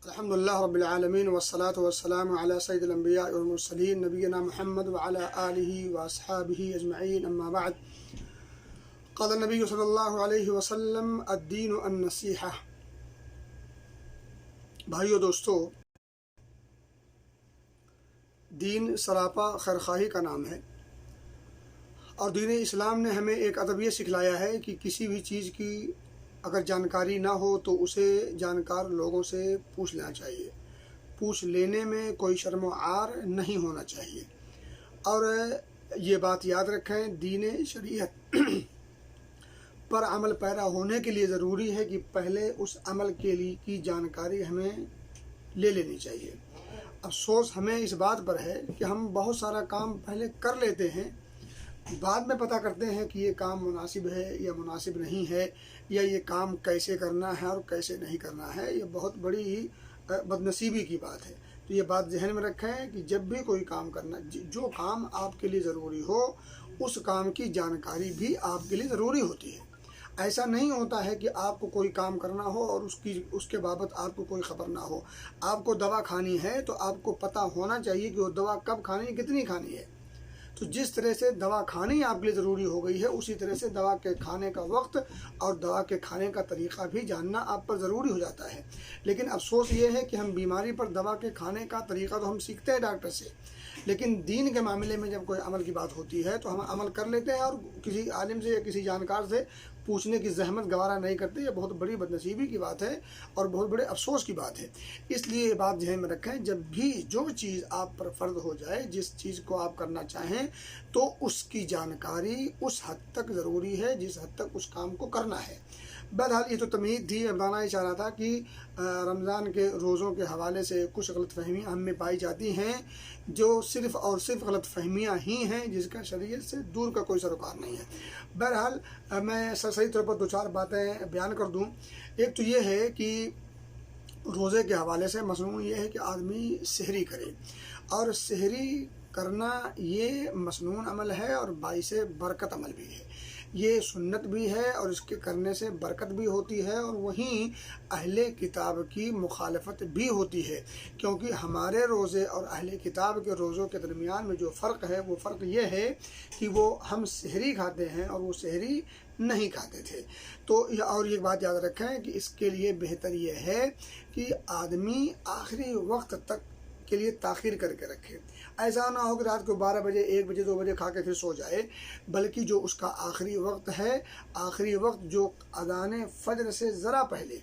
अल्हम्दुलिल्लाह रब्बिल आलमीन वस्सलातु वस्सलामु अला सय्यिदिल अंबिया वल मुरसलीन नबीना मुहम्मद व अला आलिहि व अस्हाबिहि अजमईन अम्मा बाद। क़ाल नबी सल्लल्लाहु अलैहि वसल्लम अद्दीनु अन्नसीहा। भाइयों दोस्तों, दीन सरापा खैरखाही का नाम है और दीन इस्लाम ने हमें एक अदब ये सिखलाया है कि किसी भी चीज़ की अगर जानकारी ना हो तो उसे जानकार लोगों से पूछ लेना चाहिए। पूछ लेने में कोई शर्म आर नहीं होना चाहिए। और ये बात याद रखें, दीन शरीयत पर अमल पैरा होने के लिए ज़रूरी है कि पहले उस अमल के लिए की जानकारी हमें ले लेनी चाहिए। अफसोस हमें इस बात पर है कि हम बहुत सारा काम पहले कर लेते हैं, बाद में पता करते हैं कि ये काम मुनासिब है या मुनासिब नहीं है, या ये काम कैसे करना है और कैसे नहीं करना है। ये बहुत बड़ी बदनसीबी की बात है। तो ये बात जहन में रखें कि जब भी कोई काम करना, जो काम आपके लिए ज़रूरी हो उस काम की जानकारी भी आपके लिए ज़रूरी होती है। ऐसा नहीं होता है कि आपको कोई काम करना हो और उसके बाबत आपको कोई ख़बर ना हो। आपको दवा खानी है तो आपको पता होना चाहिए कि वो दवा कब खानी है, कितनी खानी है। तो जिस तरह से दवा खानी आपके लिए ज़रूरी हो गई है, उसी तरह से दवा के खाने का वक्त और दवा के खाने का तरीक़ा भी जानना आप पर ज़रूरी हो जाता है। लेकिन अफसोस ये है कि हम बीमारी पर दवा के खाने का तरीक़ा तो हम सीखते हैं डॉक्टर से, लेकिन दीन के मामले में जब कोई अमल की बात होती है तो हम अमल कर लेते हैं और किसी आलिम से या किसी जानकार से पूछने की जहमत गवारा नहीं करते। ये बहुत बड़ी बदनसीबी की बात है और बहुत बड़े अफसोस की बात है। इसलिए ये बात ध्यान में रखें, जब भी जो चीज़ आप पर फ़र्ज हो जाए, जिस चीज़ को आप करना चाहें, तो उसकी जानकारी उस हद तक ज़रूरी है जिस हद तक उस काम को करना है। बहरहाल ये तो तमीद थी। बताना ही चाह रहा था कि रमज़ान के रोज़ों के हवाले से कुछ गलतफहमियाँ हम में पाई जाती हैं जो सिर्फ़ और सिर्फ गलतफहमियाँ ही हैं, जिसका शरीयत से दूर का कोई सरोकार नहीं है। बहरहाल मैं सही तौर पर दो चार बातें बयान कर दूँ। एक तो ये है कि रोज़े के हवाले से मसनून ये है कि आदमी सहरी करे, और सहरी करना ये मसनून अमल है और बाइसे बरकत अमल भी है। ये सुन्नत भी है और इसके करने से बरकत भी होती है और वहीं अहले किताब की मुखालफत भी होती है, क्योंकि हमारे रोज़े और अहले किताब के रोज़ों के दरमियान में जो फ़र्क है वो फ़र्क ये है कि वो हम सहरी खाते हैं और वो सहरी नहीं खाते थे। तो और ये बात याद रखें कि इसके लिए बेहतर ये है कि आदमी आखिरी वक्त तक के लिए ताख़ीर करके रखे। ऐसा ना हो कि रात को 12 बजे 1 बजे 2 बजे खा के फिर सो जाए, बल्कि जो उसका आखिरी वक्त है, आखिरी वक्त जो अज़ान फ़ज्र से ज़रा पहले,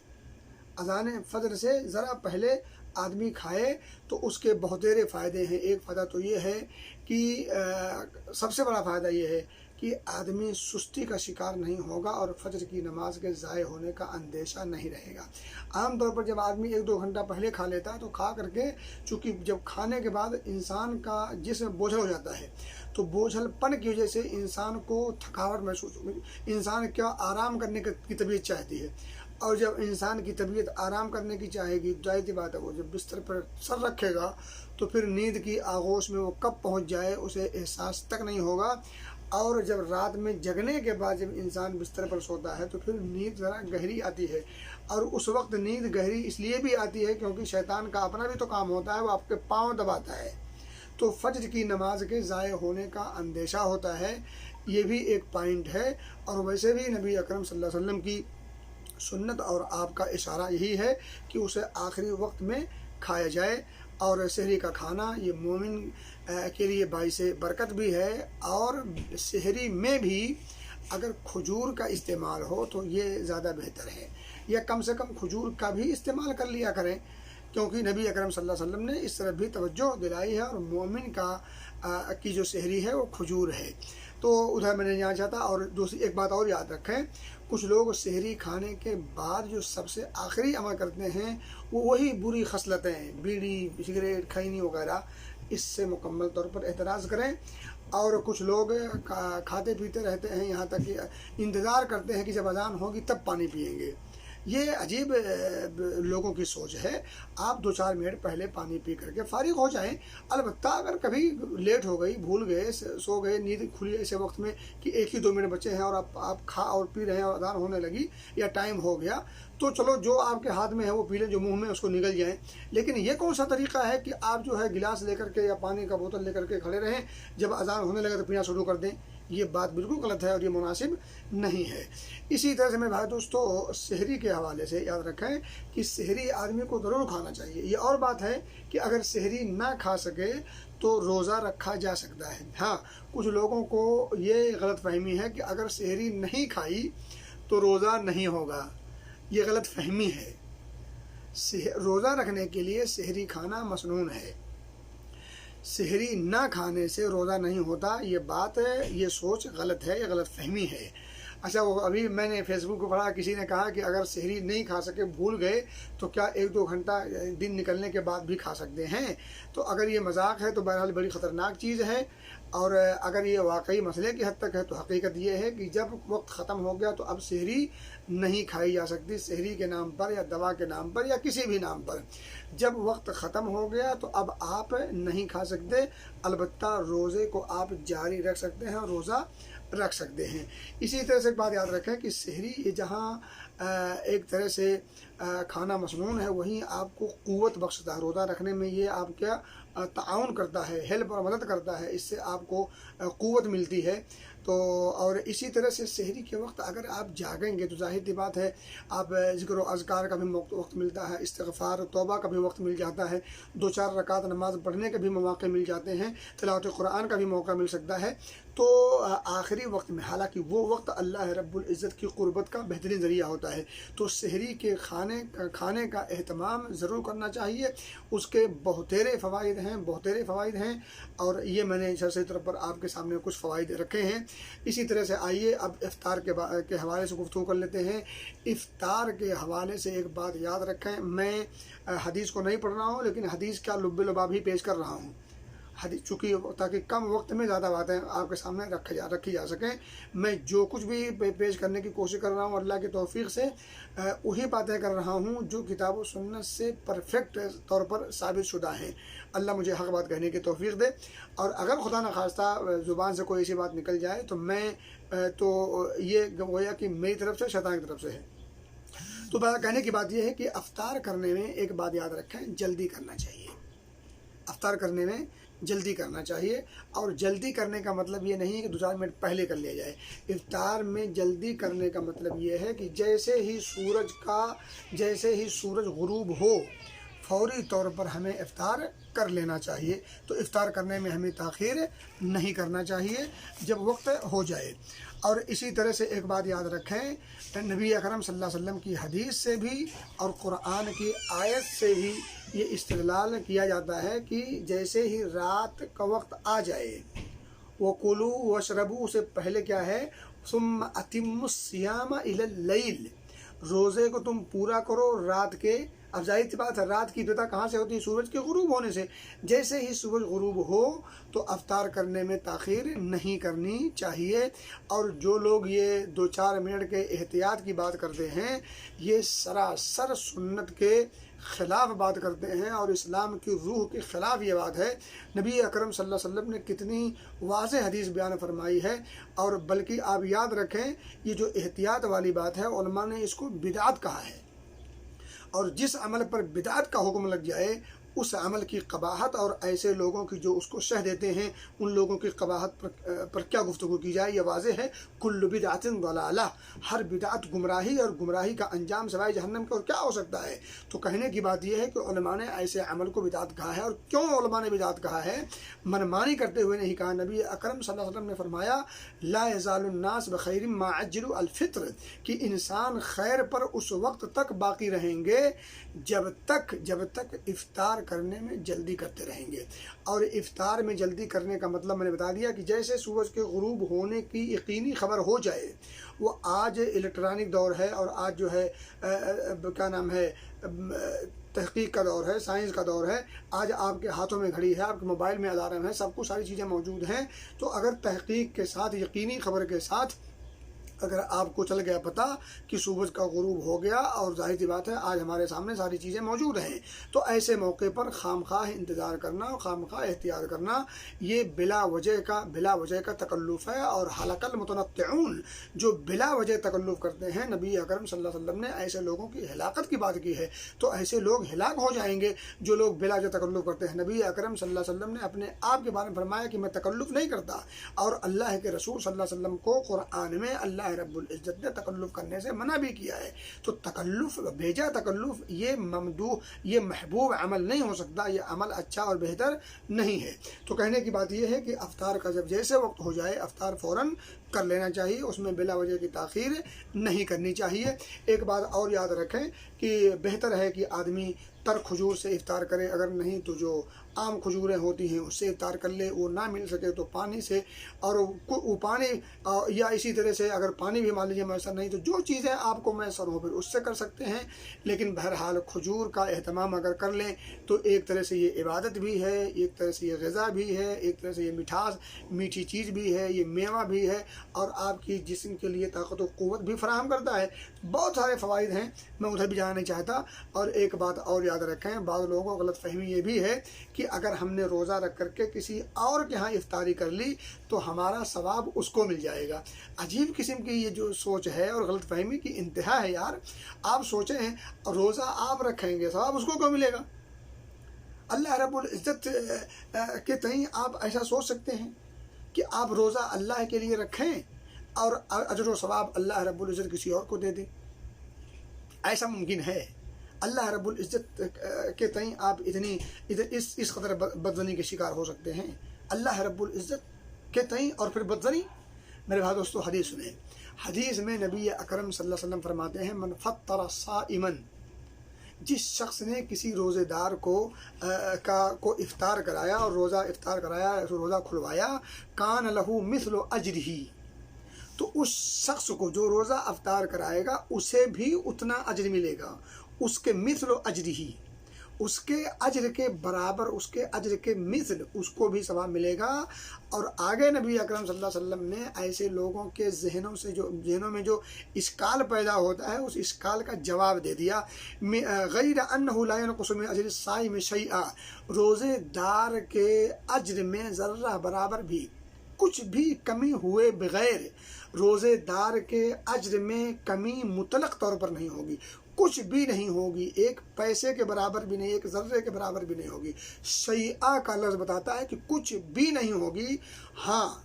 अज़ान फ़ज्र से ज़रा पहले आदमी खाए तो उसके बहुतेरे फ़ायदे हैं। एक फ़ायदा तो ये है कि सबसे बड़ा फ़ायदा ये है कि आदमी सुस्ती का शिकार नहीं होगा और फजर की नमाज के ज़ाय होने का अंदेशा नहीं रहेगा। आम तौर पर जब आदमी 1-2 घंटा पहले खा लेता है तो खा करके, चूँकि जब खाने के बाद इंसान का जिस्म बोझल हो जाता है, तो बोझलपन की वजह से इंसान को थकावट महसूस, इंसान क्या आराम करने की तबीयत चाहती है, और जब इंसान की तबीयत आराम करने की चाहेगी, जाहिर सी बात है वो जब बिस्तर पर सर रखेगा तो फिर नींद की आगोश में वो कब पहुंच जाए उसे एहसास तक नहीं होगा। और जब रात में जगने के बाद जब इंसान बिस्तर पर सोता है तो फिर नींद ज़रा गहरी आती है, और उस वक्त नींद गहरी इसलिए भी आती है क्योंकि शैतान का अपना भी तो काम होता है, वो आपके पाँव दबाता है, तो फज्र की नमाज के ज़ाय होने का अंदेशा होता है। ये भी एक पॉइंट है। और वैसे भी नबी अकरम सल्लल्लाहु अलैहि वसल्लम की सुन्नत और आपका इशारा यही है कि उसे आखिरी वक्त में खाया जाए। और सहरी का खाना ये मोमिन के लिए बाइसे बरकत भी है, और सहरी में भी अगर खजूर का इस्तेमाल हो तो ये ज़्यादा बेहतर है, या कम से कम खजूर का भी इस्तेमाल कर लिया करें, क्योंकि नबी अकरम सल्लल्लाहु अलैहि वसल्लम ने इस तरफ भी तवज्जो दिलाई है। और मोमिन का की जो सहरी है वो खजूर है। तो उधर मैंने यहाँ चाहता। और दूसरी एक बात और याद रखें, कुछ लोग सहरी खाने के बाद जो सबसे आखिरी अमल करते हैं वो वही बुरी खसलतें, बीड़ी सिगरेट खैनी वगैरह, इससे मुकम्मल तौर पर एतराज़ करें। और कुछ लोग खाते पीते रहते हैं, यहाँ तक कि इंतज़ार करते हैं कि जब अज़ान होगी तब पानी पिएंगे। ये अजीब लोगों की सोच है। आप 2-4 मिनट पहले पानी पी करके फारिग हो जाएं। अलबत्ता अगर कभी लेट हो गई, भूल गए, सो गए, नींद खुली ऐसे वक्त में कि 1 ही 2 मिनट बचे हैं और आप खा और पी रहे हैं और अज़ान होने लगी या टाइम हो गया, तो चलो जो आपके हाथ में है वो पी लें, जो मुंह में उसको निगल जाएं। लेकिन ये कौन सा तरीका है कि आप जो है गिलास लेकर के या पानी का बोतल लेकर के खड़े रहें, जब अज़ान होने लगे तो पीना शुरू कर दें। ये बात बिल्कुल गलत है और ये मुनासिब नहीं है। इसी तरह से मेरे भाई दोस्तों, सहरी के हवाले से याद रखें कि सहरी आदमी को ज़रूर खाना चाहिए। ये और बात है कि अगर सहरी ना खा सके तो रोज़ा रखा जा सकता है। हाँ, कुछ लोगों को ये गलत फहमी है कि अगर सहरी नहीं खाई तो रोज़ा नहीं होगा। ये गलत फहमी है। रोज़ा रखने के लिए सहरी खाना मसनून है। सहरी ना खाने से रोज़ा नहीं होता, ये बात है, ये सोच गलत है, ये गलत फहमी है। अच्छा, वो अभी मैंने फेसबुक पर पढ़ा, किसी ने कहा कि अगर सहरी नहीं खा सके, भूल गए, तो क्या 1-2 घंटा दिन निकलने के बाद भी खा सकते हैं? तो अगर ये मजाक है तो बहरहाल बड़ी ख़तरनाक चीज़ है। और अगर ये वाकई मसले की हद तक है तो हकीकत ये है कि जब वक्त ख़त्म हो गया तो अब सहरी नहीं खाई जा सकती। सहरी के नाम पर या दवा के नाम पर या किसी भी नाम पर जब वक्त ख़त्म हो गया तो अब आप नहीं खा सकते। अलबत्ता रोज़े को आप जारी रख सकते हैं और रोज़ा रख सकते हैं। इसी तरह से एक बात याद रखें कि सहरी ये जहाँ एक तरह से खाना मसनून है, वहीं आपको क़ुव्वत बख्शता है। रोज़ा रखने में ये आप क्या ताउन करता है, हेल्प और मदद करता है, इससे आपको क़ुव्वत मिलती है। तो और इसी तरह से सहरी के वक्त अगर आप जागेंगे तो ज़ाहिर सी बात है आप ज़िक्र व अज़कार का भी वक्त मिलता है, इस्तिग़फ़ार तौबा का भी वक्त मिल जाता है, 2-4 रकात नमाज़ पढ़ने के भी मौक़े मिल जाते हैं, तिलावत कुरान का भी मौका मिल सकता है। तो आखिरी वक्त में, हालांकि वो वक्त अल्लाह रब्बुल इज़्ज़त की क़ुर्बत का बेहतरीन ज़रिया होता है, तो सहरी के खाने का एहतमाम ज़रूर करना चाहिए। उसके बहुतेरे फ़वाइद हैं और ये मैंने सही तौर पर आपके सामने कुछ फ़वाइद रखे हैं। इसी तरह से आइए अब इफ्तार के हवाले से गुफ्तगू कर लेते हैं। इफ्तार के हवाले से एक बात याद रखें, मैं हदीस को नहीं पढ़ रहा हूँ, लेकिन हदीस का लुब्बे लुबाब ही पेश कर रहा हूँ। हदीस चूँकि ताकि कम वक्त में ज़्यादा बातें आपके सामने रखी जा सकें। मैं जो कुछ भी पेश करने की कोशिश कर रहा हूँ अल्लाह की तौफीक से वही बातें कर रहा हूँ जो किताब व सुन्नत से परफेक्ट तौर पर साबित शुदा हैं। अल्लाह मुझे हक़ बात कहने की तौफीक दे। और अगर खुदा न खास्ता ज़ुबान से कोई ऐसी बात निकल जाए तो मैं तो ये गोया कि मेरी तरफ से, शैतान की तरफ से है। तो कहने की बात यह है कि अफ्तार करने में एक बात याद रखें, जल्दी करना चाहिए। अफ्तार करने में जल्दी करना चाहिए और जल्दी करने का मतलब ये नहीं है कि 2-4 मिनट पहले कर लिया जाए। इफ्तार में जल्दी करने का मतलब ये है कि जैसे ही सूरज गुरूब हो फौरी तौर पर हमें इफ्तार कर लेना चाहिए। तो इफ्तार करने में हमें ताख़ीर नहीं करना चाहिए जब वक्त हो जाए। और इसी तरह से एक बात याद रखें, नबी अकरम सल्लल्लाहु अलैहि वसल्लम की हदीस से भी और कुरान की आयत से भी ये इस्तिदलाल किया जाता है कि जैसे ही रात का वक्त आ जाए, वो कुलू वशरबू से पहले क्या है, सुम्मा अतिम्मुस सियाम इलल लैल, रोज़े को तुम पूरा करो रात के। अब जाहिर सी बात है रात की इब्तिदा कहाँ से होती है, सूरज के गुरूब होने से। जैसे ही सूरज गुरूब हो तो अफ्तार करने में ताख़ीर नहीं करनी चाहिए। और जो लोग ये 2-4 मिनट के एहतियात की बात करते हैं, ये सरासर सुन्नत के ख़िलाफ़ बात करते हैं और इस्लाम की रूह के ख़िलाफ़ ये बात है। नबी अकरम सल्लल्लाहु अलैहि वसल्लम ने कितनी वाज़ेह हदीस बयान फरमाई है। और बल्कि आप याद रखें, ये जो एहतियात वाली बात है उलमा ने इसको बिदअत कहा है। और जिस अमल पर बिदअत का हुक्म लग जाए उस अमल की कबाहत और ऐसे लोगों की जो उसको शह देते हैं उन लोगों की कबाहत पर क्या गुफ्तगू की जाए। यह वाज़ेह है, कुल्लु बिदअतिन दलाला, हर बिदअत गुमराही और गुमराही का अंजाम सिवाय जहन्नम के और क्या हो सकता है। तो कहने की बात यह है कि उलमा ने ऐसे अमल को बिदअत कहा है। और क्यों उलमा ने बिदअत कहा है, मनमानी करते हुए नहीं कहा। नबी अकरम सल्लल्लाहु अलैहि वसल्लम ने फरमाया, ला यज़ालुन्नास बखैरिन मा अज्जलु अल-फित्र, कि इंसान खैर पर उस वक्त तक बाकी रहेंगे जब तक इफ्तार करने में जल्दी करते रहेंगे। और इफ्तार में जल्दी करने का मतलब मैंने बता दिया कि जैसे सूरज के गुरूब होने की यकीनी खबर हो जाए, वो आज इलेक्ट्रॉनिक दौर है और आज जो है क्या नाम है, तहकीक का दौर है, साइंस का दौर है। आज आपके हाथों में घड़ी है, आपके मोबाइल में अलार्म है, सब कुछ सारी चीज़ें मौजूद हैं। तो अगर तहकीक के साथ, यकीनी खबर के साथ अगर आपको चल गया पता कि सूरज का गुरूब हो गया और जाहिर सी बात है आज हमारे सामने सारी चीज़ें मौजूद हैं, तो ऐसे मौके पर खामखा इंतज़ार करना और खामखा एहतियात करना ये बिला वजह का तकल्लुफ़ है। और हलकल मुतनत्तिऊन, जो बिला वजह तकल्लुफ़ करते हैं, नबी अकरम सल्लल्लाहु अलैहि वसल्लम ने ऐसे लोगों की हिलाकत की बात की है। तो ऐसे लोग हिलाक हो जाएंगे जो लोग बिला वजह तकल्लुफ़ करते हैं। नबी अकरम सल्लल्लाहु अलैहि वसल्लम ने अपने आप के बारे में फरमाया कि मैं तकल्लुफ़ नहीं करता, और अल्लाह के रसूल सल्लल्लाहु अलैहि वसल्लम को कुरान में अल्लाह रब्बुल इज़्ज़त ने तकल्लुफ़ करने से मना भी किया है। तो तकल्लुफ़, भेजा तकल्लुफ़, ये ममदूह, ये महबूब अमल नहीं हो सकता, ये अमल अच्छा और बेहतर नहीं है। तो कहने की बात यह है कि अफ्तार का जब जैसे वक्त हो जाए अफ्तार फ़ौरन कर लेना चाहिए, उसमें बिला वजह की ताख़ीर नहीं करनी चाहिए। एक बात और याद रखें कि बेहतर है कि आदमी तर खजूर से इफ्तार करे, अगर नहीं तो जो आम खजूरें होती हैं उससे इफ्तार कर ले, वो ना मिल सके तो पानी से, और वो पानी या इसी तरह से अगर पानी भी मान लीजिए मैसर नहीं तो जो चीज़ें आपको मैसर हो फिर उससे कर सकते हैं। लेकिन बहरहाल खजूर का एहतमाम अगर कर लें तो एक तरह से ये इबादत भी है, एक तरह से ये ग़िज़ा भी है, एक तरह से ये मिठास मीठी चीज़ भी है, ये मेवा भी है, और आपकी जिस्म के लिए ताकत और क़ुव्वत भी फराहम करता है। बहुत सारे फ़वाइद हैं, मैं उधर भी जाना नहीं चाहता। और एक बात और याद रखें, बाद लोगों को गलतफहमी ये भी है कि अगर हमने रोज़ा रख करके किसी और के यहाँ इफ्तारी कर ली तो हमारा सवाब उसको मिल जाएगा। अजीब किस्म की ये जो सोच है और गलतफहमी की इंतहा है यार। आप सोचें, रोज़ा आप रखेंगे सवाब उसको क्यों मिलेगा? अल्लाह रब्बुल इज़्ज़त के तईं आप ऐसा सोच सकते हैं कि आप रोज़ा अल्लाह के लिए रखें और अजर व सवाब अल्लाह रब्बुल इज़्ज़त किसी और को दे दें? ऐसा मुमकिन है? अल्लाह रब्बुल इज़्ज़त के तईं आप इस कदर बदज़नी के शिकार हो सकते हैं? अल्लाह रब्बुल इज़्ज़त के तईं और फिर बदज़नी। मेरे भाई दोस्तों, हदीस सुने। हदीस में नबी अकरम सल्लल्लाहु अलैहि वसल्लम फरमाते हैं, मन फत्तर साइमन, जिस शख्स ने किसी रोज़ेदार को इफ्तार कराया और रोज़ा इफ्तार कराया, रोज़ा खुलवाया, कान लहू मिस्लु अजरिही, तो उस शख्स को जो रोज़ा अफ्तार कराएगा उसे भी उतना अजर मिलेगा, उसके मिस्ल अजरिही, उसके अजर के बराबर, उसके अजर के मिस्ल उसको भी सवाब मिलेगा। और आगे नबी अकरम सल्लल्लाहु अलैहि वसल्लम ने ऐसे लोगों के जहनों में जो इश्काल पैदा होता है उस इश्काल का जवाब दे दिया। गैर अन्नहु ला यनकुसु मिन अजरि साइम शैआ, रोज़ेदार के अजर में ज़र्रा बराबर भी कुछ भी कमी हुए बगैर रोज़ेदार के अजर में कमी मुतलक तौर पर नहीं होगी, कुछ भी नहीं होगी, एक पैसे के बराबर भी नहीं, एक ज़र्रे के बराबर भी नहीं होगी। शैआ का लफ्ज़ बताता है कि कुछ भी नहीं होगी। हाँ,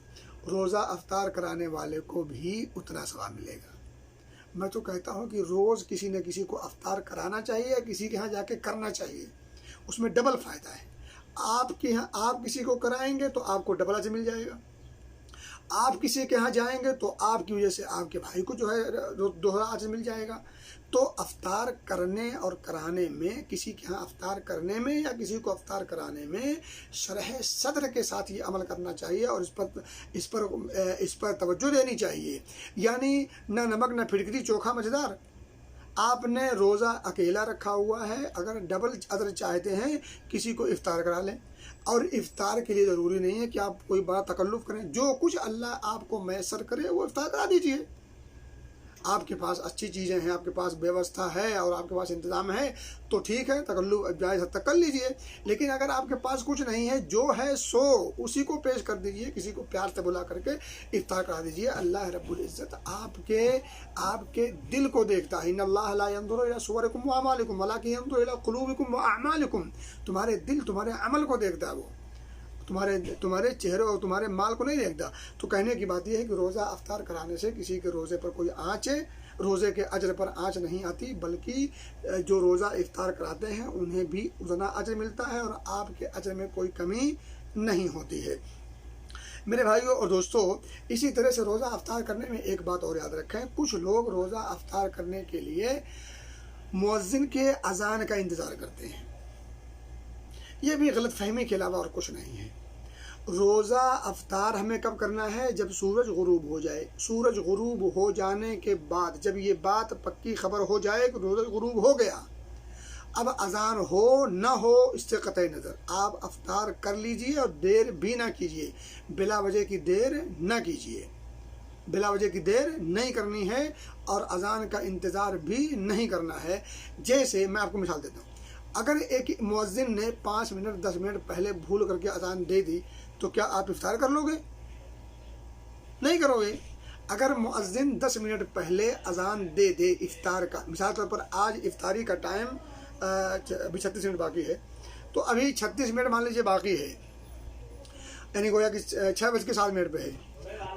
रोज़ा अफ्तार कराने वाले को भी उतना सवाब मिलेगा। मैं तो कहता हूँ कि रोज़ किसी न किसी को अफ्तार कराना चाहिए या किसी के यहाँ जाके करना चाहिए, उसमें डबल फ़ायदा है। आपके यहाँ आप किसी को कराएंगे तो आपको डबल अजर मिल जाएगा, आप किसी के यहाँ जाएंगे तो आपकी वजह से आपके भाई को जो है दोहरा अजर मिल जाएगा। तो अफ्तार करने और कराने में, किसी के यहाँ अफ्तार करने में या किसी को अफ्तार कराने में शरह सद्र के साथ ये अमल करना चाहिए और इस पर तवज्जो देनी चाहिए। यानी न नमक न फिटकरी चोखा मज़ेदार। आपने रोज़ा अकेला रखा हुआ है, अगर डबल अदर चाहते हैं किसी को इफ्तार करा लें। और इफ्तार के लिए ज़रूरी नहीं है कि आप कोई बड़ा तकल्लुफ़ करें, जो कुछ अल्लाह आपको मैसर करे वो इफ्तार करा दीजिए। आपके पास अच्छी चीज़ें हैं, आपके पास व्यवस्था है और आपके पास इंतज़ाम है तो ठीक है, तकल्लुफ़ जायज़ हद तक कर लीजिए। लेकिन अगर आपके पास कुछ नहीं है, जो है सो उसी को पेश कर दीजिए, किसी को प्यार से बुला करके इफ्तार करा दीजिए। अल्लाह रब्बुल इज़्ज़त आपके दिल को देखता है। इन्नल्लाह ला यंज़ुरु इला सुवरिकुम व अमालिकुम वलाकिन यंज़ुरु इला क़ुलूबिकुम व अअमालिकुम, तुम्हारे दिल, तुम्हारे अमल को देखता है, वो तुम्हारे चेहरे और तुम्हारे माल को नहीं देखता। तो कहने की बात यह है कि रोज़ा अफ्तार कराने से किसी के रोज़े पर कोई आँच, रोज़े के अजर पर आँच नहीं आती, बल्कि जो रोज़ा इफ्तार कराते हैं उन्हें भी उतना अजर मिलता है और आपके अजर में कोई कमी नहीं होती है। मेरे भाइयों और दोस्तों, इसी तरह से रोज़ा अफ्तार करने में एक बात और याद रखें, कुछ लोग रोज़ा अफ्तार करने के लिए मुअज्जिन के अज़ान का इंतज़ार करते हैं। ये भी गलत फहमी के अलावा और कुछ नहीं है। रोज़ा अफ्तार हमें कब करना है? जब सूरज गुरूब हो जाए। सूरज गुरूब हो जाने के बाद, जब ये बात पक्की खबर हो जाए कि सूरज गुरूब हो गया, अब अज़ान हो न हो इससे कतई नज़र, आप अफ्तार कर लीजिए और देर भी ना कीजिए, बिला वजह की देर न कीजिए। बिला वजह की देर नहीं करनी है और अजान का इंतज़ार भी नहीं करना है। जैसे मैं आपको मिसाल देता हूँ, अगर एक मुअज्जिन ने 5 मिनट 10 मिनट पहले भूल करके अजान दे दी तो क्या आप इफ्तार कर लोगे? नहीं करोगे। अगर मुअज्जिन 10 मिनट पहले अजान दे दे इफ्तार का, मिसाल तौर पर आज इफ्तारी का टाइम अभी 36 मिनट बाकी है, तो अभी 36 मिनट मान लीजिए बाकी है, यानी गोया कि 6:07 पे है।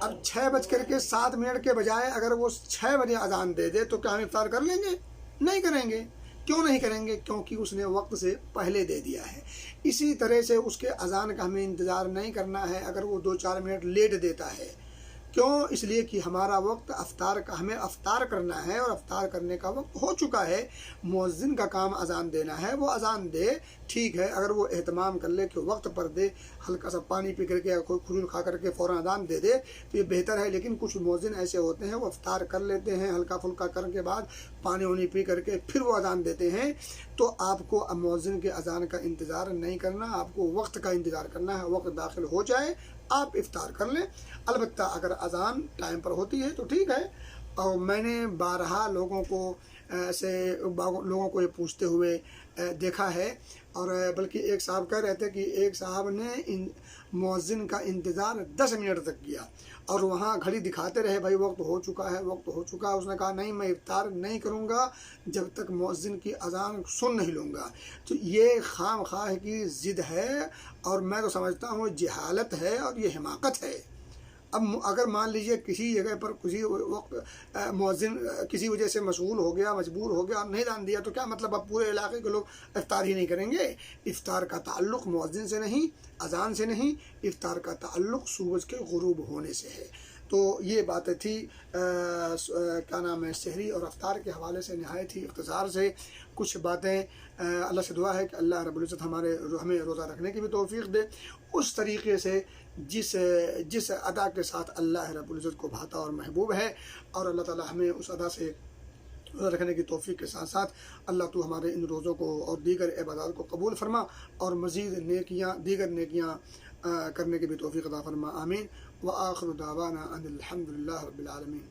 अब 6:07 के बजाय अगर वो 6 बजे अजान दे दे तो क्या हम इफ्तार कर लेंगे? नहीं करेंगे। क्यों नहीं करेंगे? क्योंकि उसने वक्त से पहले दे दिया है। इसी तरह से उसके अजान का हमें इंतज़ार नहीं करना है अगर वो 2-4 मिनट लेट देता है। क्यों? इसलिए कि हमारा वक्त अफ्तार का, हमें अफ्तार करना है और अफ्तार करने का वक्त हो चुका है। मुअज्जिन का काम अजान देना है, वो अजान दे, ठीक है। अगर वो एहतमाम कर ले कि वक्त पर दे, हल्का सा पानी पी करके या कोई खजूर खा करके फ़ौरन अजान दे दे तो ये बेहतर है। लेकिन कुछ मुअज्जिन ऐसे होते हैं वो अफ्तार कर लेते हैं, हल्का फुल्का करने के बाद पानी वानी पी करके फिर वो अजान देते हैं। तो आपको मुअज्जिन के अजान का इंतज़ार नहीं करना, आपको वक्त का इंतज़ार करना है। वक्त दाखिल हो जाए आप इफ्तार कर लें। अलबत्ता अगर अजान टाइम पर होती है तो ठीक है। और मैंने बारहा लोगों को ऐसे लोगों को ये पूछते हुए देखा है, और बल्कि एक साहब कह रहे थे कि एक साहब ने मुअज्जिन का इंतज़ार 10 मिनट तक किया और वहाँ घड़ी दिखाते रहे, भाई वक्त हो चुका है, वक्त हो चुका है। उसने कहा नहीं, मैं इफ्तार नहीं करूँगा जब तक मुअज्जिन की अजान सुन नहीं लूँगा। तो ये खामख्वाह की ज़िद है और मैं तो समझता हूँ जहालत है और ये हिमाकत है। अब अगर मान लीजिए किसी जगह पर किसी वक्त मुअज्जिन किसी वजह से मशगूल हो गया, मजबूर हो गया और नहीं दान दिया तो क्या मतलब अब पूरे इलाके के लोग इफ्तार ही नहीं करेंगे? इफ्तार का ताल्लुक़ मुअज्जिन से नहीं, अजान से नहीं, इफ्तार का ताल्लुक़ सूरज के गुरूब होने से है। तो ये बातें थी क्या नाम है, सहरी और अफ्तार के हवाले से नहायत ही इख्तिसार से कुछ बातें। अल्लाह से दुआ है कि अल्लाह रब्बुल इज़्ज़त हमें रोज़ा रखने की भी तौफ़ीक़ दे उस तरीक़े से जिस अदा के साथ अल्लाह रब्बुल इज़्ज़त को भाता और महबूब है। और अल्लाह ताला हमें उस अदा से रोज़ा रखने की तौफ़ीक़ के साथ साथ अल्लाह तू हमारे इन रोज़ों को और दीगर इबादत को कबूल फरमा और मज़ीद दीगर नेकियाँ करने की भी तौफ़ीक़ अता फरमा। आमीन। व आखिरु दावाना अनिल हम्दुलिल्लाहि रब्बिल आलमीन।